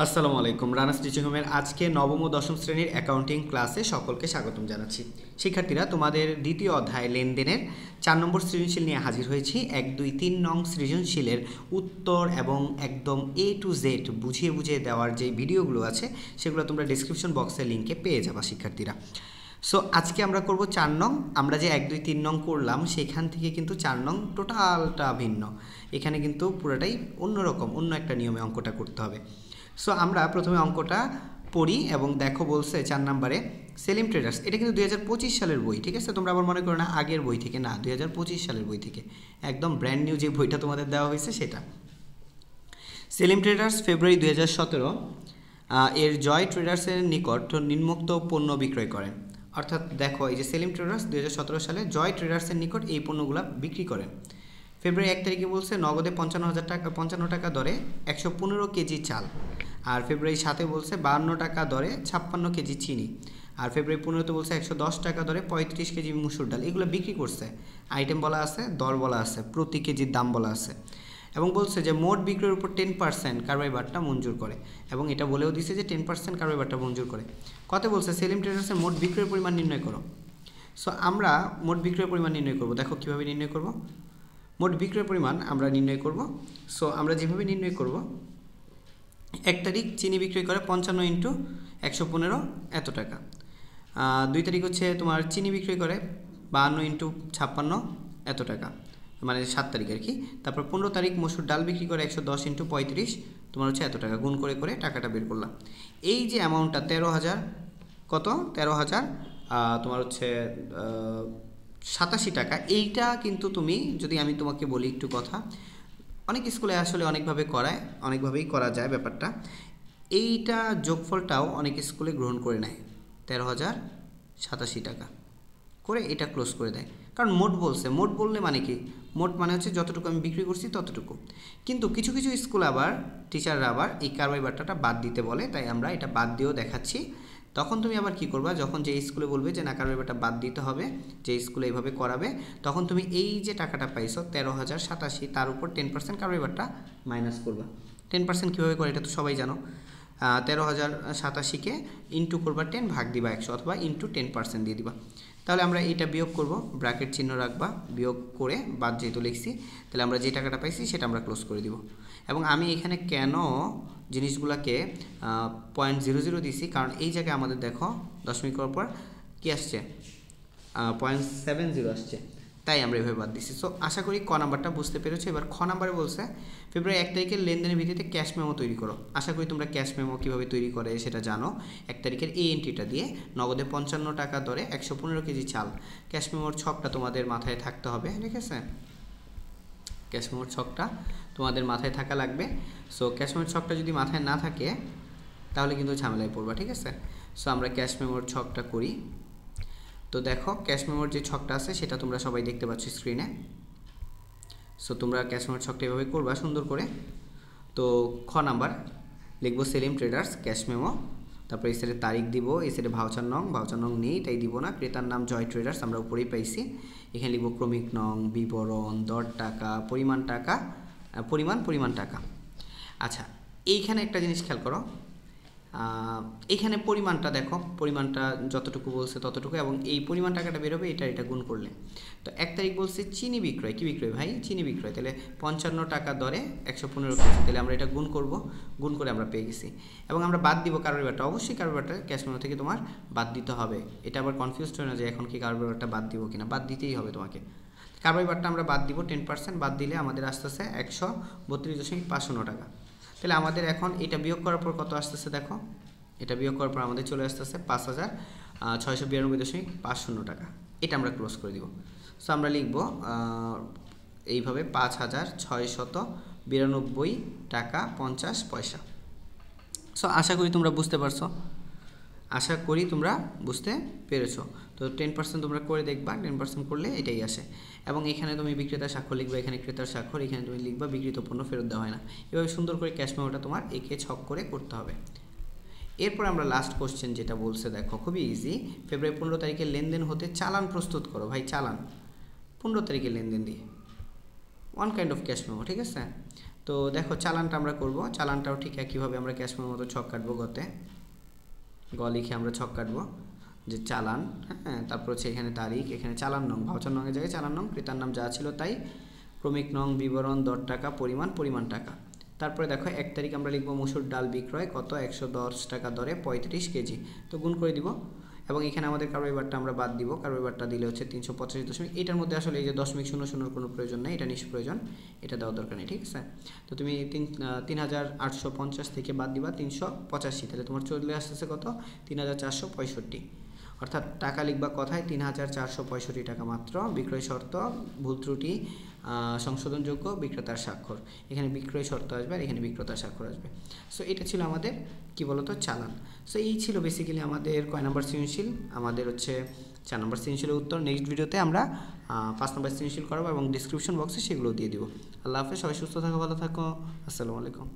আসসালামু আলাইকুম। রানাস টিচিং হোমের আজকে নবম ও দশম শ্রেণীর অ্যাকাউন্টিং ক্লাসে সকলকে স্বাগতম জানাচ্ছি। শিক্ষার্থীরা, তোমাদের দ্বিতীয় অধ্যায় লেনদেনের 4 নম্বর সৃজনশীল নিয়ে হাজির হয়েছি। 1, 2, 3 নং সৃজনশীলের উত্তর এবং একদম A to Z বুঝিয়ে বুঝিয়ে দেওয়ার যে ভিডিওগুলো আছে সেগুলো তোমরা ডেসক্রিপশন বক্সের লিঙ্কে পেয়ে যাবা শিক্ষার্থীরা। সো আজকে আমরা করব 4 নং। আমরা যে 1, 2, 3 নং করলাম সেখান থেকে কিন্তু 4 নং টোটালটা ভিন্ন। এখানে কিন্তু পুরোটাই অন্যরকম, অন্য একটা নিয়মে অঙ্কটা করতে হবে। সো আমরা প্রথমে অঙ্কটা পড়ি এবং দেখো বলছে 4 নম্বরে সেলিম ট্রেডার্স। এটা কিন্তু 2025 সালের বই, ঠিক আছে? তোমরা আবার মনে করো না আগের বই থেকে, না, 2025 সালের বই থেকে, একদম ব্র্যান্ড নিউ যে বইটা তোমাদের দেওয়া হয়েছে সেটা। সেলিম ট্রেডার্স ফেব্রুয়ারি 2017 এর জয় ট্রেডার্সের নিকট নিম্নোক্ত পণ্য বিক্রয় করেন। অর্থাৎ দেখো, এই যে সেলিম ট্রেডার্স 2017 সালে জয় ট্রেডার্সের নিকট এই পণ্যগুলো বিক্রি করেন। ফেব্রুয়ারি 1 তারিখে বলছে নগদে 55 টাকা দরে 115 কেজি চাল। আর ফেব্রুয়ারি 7-এ বলছে 52 টাকা দরে 56 কেজি চিনি। আর ফেব্রুয়ারি 15-তে বলছে 110 টাকা দরে 35 কেজি মুসুর ডাল। এগুলো বিক্রি করছে। আইটেম বলা আছে, দর বলা আছে, প্রতি কেজির দাম বলা আছে। এবং বলছে যে মোট বিক্রির উপর 10% কারবাই বাট্টা মঞ্জুর করে। এবং এটা বলেও দিছে যে 10% কারবাই বাট্টা মঞ্জুর করে। কত বলছে? সেলিম ট্রেডার্সের মোট বিক্রয়ের পরিমাণ নির্ণয় করো। সো আমরা মোট বিক্রয়ের পরিমাণ নির্ণয় করব। দেখো কীভাবে নির্ণয় করব। মোট বিক্রয়ের পরিমাণ আমরা নির্ণয় করব। সো আমরা যেভাবে নির্ণয় করব, 1 তারিখ চিনি বিক্রয় করে 55 × 115 এত টাকা। 2 তারিখ হচ্ছে তোমার চিনি বিক্রয় করে 52 × 56 এত টাকা, মানে 7 তারিখ আর কি। তারপর 15 তারিখ মসুর ডাল বিক্রি করে 110 × 35 তোমার হচ্ছে এত টাকা। গুণ করে করে টাকাটা বের করলাম। এই যে অ্যামাউন্টটা 13,000, কত? 13,000 তোমার হচ্ছে 87 টাকা। এইটা কিন্তু তুমি, যদি আমি তোমাকে বলি একটু কথা, অনেক স্কুলে আসলে অনেকভাবে করায়, অনেকভাবেই করা যায় ব্যাপারটা। এইটা যোগফলটাও অনেক স্কুলে গ্রহণ করে নেয়, 13,087 টাকা করে এটা ক্লোজ করে দেয়। কারণ মোট বলছে, মোট বললে মানে কি, মোট মানে হচ্ছে যতটুকু আমি বিক্রি করছি ততটুকু। কিন্তু কিছু কিছু স্কুল আবার, টিচাররা আবার এই কারবাই বাট্টাটা বাদ দিতে বলে, তাই আমরা এটা বাদ দিয়েও দেখাচ্ছি। তখন তুমি আবার কি করবা, যখন যে স্কুলে বলবে যে না কারবাই বাট্টা বাদ দিতে হবে, যে স্কুলে এইভাবে করাবে, তখন তুমি এই যে টাকাটা পাইছো 13,087, তার উপর 10% কারবাই বাট্টা মাইনাস করবা। 10% কীভাবে করে এটা তো সবাই জানো। 13,087-কে ইন্টু করবা 10, ভাগ দিবা 100, অথবা ইন্টু 10% দিয়ে দিবা। তাহলে আমরা এটা বিয়োগ করব, ব্র্যাকেট চিহ্ন রাখবা, বিয়োগ করে বাদ যেহেতু লিখছি, তাহলে আমরা যে টাকাটা পাইছি সেটা আমরা ক্লোজ করে দিব। এবং আমি এখানে কেন জিনিসগুলোকে 0.00 দিছি, কারণ এই জায়গায় আমাদের দেখো দশমিক করার পর কী আসছে, 0.70 আসছে, তাই আমরা এভাবে বাদ দিচ্ছি। সো আশা করি ক নাম্বারটা বুঝতে পেরেছো। এবার খ নাম্বারে বলছে ফেব্রুয়ারি 1 তারিখের লেনদেনের ভিত্তিতে ক্যাশ মেমো তৈরি করো। আশা করি তোমরা ক্যাশ মেমো কীভাবে তৈরি করে সেটা জানো। 1 তারিখের এই এন্ট্রিটা দিয়ে নগদে 55 টাকা দরে 115 কেজি চাল। ক্যাশ মেমোর ছকটা তোমাদের মাথায় থাকতে হবে, ঠিক আছে? ক্যাশ মেমোর ছকটা তোমাদের মাথায় থাকা লাগবে। সো ক্যাশ মেমোর ছকটা যদি মাথায় না থাকে তাহলে কিন্তু ঝামেলায় পড়বা, ঠিক আছে? সো আমরা ক্যাশ মেমোর ছকটা করি। তো দেখো ক্যাশ মেমোর যে ছকটা আছে সেটা তোমরা সবাই দেখতে পাচ্ছ স্ক্রিনে। সো তোমরা ক্যাশ মেমোর ছকটা এভাবে করবা সুন্দর করে। তো খ নাম্বার লিখবো সেলিম ট্রেডার্স ক্যাশ মেমো, তারপর এই সাইডে তারিখ দিব, এই সাইডে ভাউচার নং নেই তাই দিব না। ক্রেতার নাম জয় ট্রেডার্স আমরা উপরেই পাইছি। এখানে লিখবো ক্রমিক নং, বিবরণ, দর টাকা, পরিমাণ টাকা, পরিমাণ টাকা। আচ্ছা, এইখানে একটা জিনিস খেয়াল করো, এখানে পরিমাণটা দেখো, পরিমাণটা যতটুকু বলছে ততটুকু, এবং এই পরিমাণ টাকাটা বেরোবে এটা গুণ করলে। তো 1 তারিখ বলছে চিনি বিক্রয়, কি বিক্রয় ভাই? চিনি বিক্রয়। তাহলে 55 টাকা দরে 115 কেজি, তাহলে আমরা এটা গুণ করব, গুণ করে আমরা পেয়ে গেছি। এবং আমরা বাদ দিব কারবাই বাট্টা, অবশ্যই কারবাই বাট্টা ক্যাশ মেমো থেকে তোমার বাদ দিতে হবে। এটা আবার কনফিউজড হয় না যে এখন কি কারবাই বাট্টা বাদ দিব কিনা, বাদ দিতেই হবে তোমাকে। কারবাই বাট্টা আমরা বাদ দিব, 10% বাদ দিলে আমাদের আসতেছে 132.50 টাকা। তাহলে আমাদের এখন এটা বিয়োগ করার পর কত আসতেছে দেখো, এটা বিয়োগ করার পর আমাদের চলে আসতেছে 5,692.50 টাকা। এটা আমরা ক্লোজ করে দিব। সো আমরা লিখব এইভাবে 5,692 টাকা 50 পয়সা। সো আশা করি তোমরা বুঝতে পারছো, আশা করি তোমরা বুঝতে পেরেছো। তো 10% তোমরা করে দেখবা, 10% করলে এটাই আসে। এবং এখানে তুমি বিক্রেতার স্বাক্ষর লিখবা, এখানে ক্রেতার স্বাক্ষর, এখানে তুমি লিখবা বিক্রিত পণ্য ফেরত দেওয়া হয় না। এভাবে সুন্দর করে ক্যাশ মেমোটা তোমার একে ছক করে করতে হবে। এরপর আমরা লাস্ট কোশ্চেন যেটা বলছে দেখো, খুবই ইজি। ফেব্রুয়ারি 15 তারিখের লেনদেন হতে চালান প্রস্তুত করো। ভাই চালান 15 তারিখের লেনদেন দিয়ে one kind of cash memo, ঠিক আছে? তো দেখো চালানটা আমরা করব, চালানটাও ঠিক একইভাবে আমরা ক্যাশমের মতো ছক কাটবো, গতে গ লিখে আমরা ছক কাটবো যে চালান, হ্যাঁ। তারপর হচ্ছে এখানে তারিখ, এখানে চালান নং, ভাউচার নংয়ের জায়গায় চালান নং, ক্রেতার নাম যা ছিল তাই, ক্রমিক নং, বিবরণ, দর টাকা, পরিমাণ টাকা। তারপরে দেখো 1 তারিখ আমরা লিখবো মসুর ডাল বিক্রয় কত, 110 টাকা দরে 35 কেজি, তো গুণ করে দিব। এবং এখানে আমাদের কারবাইবারটা আমরা বাদ দিব, কারবাইবারটা দিলে হচ্ছে 385 এটার মধ্যে আসলে এই যে 0.00 কোনো প্রয়োজন নেই, এটা নিষ্প্রয়োজন, এটা দেওয়ার দরকার নেই, ঠিক আছে। তো তুমি 3850 থেকে বাদ দিবা 385, তাহলে তোমার চলে আসতেছে কত, 3465, অর্থাৎ টাকা লিখবা কথায় 3465 টাকা মাত্র। বিক্রয় শর্ত ভুল ত্রুটি সংশোধনযোগ্য বিক্রেতার স্বাক্ষর, এখানে বিক্রয় শর্ত আসবে আর এখানে বিক্রেতার স্বাক্ষর আসবে। সো এটা ছিল আমাদের কি বলতো চালান। সো এই ছিল বেসিক্যালি আমাদের কয় নম্বর সৃজনশীল, আমাদের হচ্ছে 4 নম্বর সৃজনশীলের উত্তর। নেক্সট ভিডিওতে আমরা 5 নম্বর সৃজনশীল করাবো এবং ডিসক্রিপশন বক্সে সেগুলো দিয়ে দিব। আল্লাহ হাফেজ, সবাই সুস্থ থাকো, ভালো থাকো, আসসালামু আলাইকুম।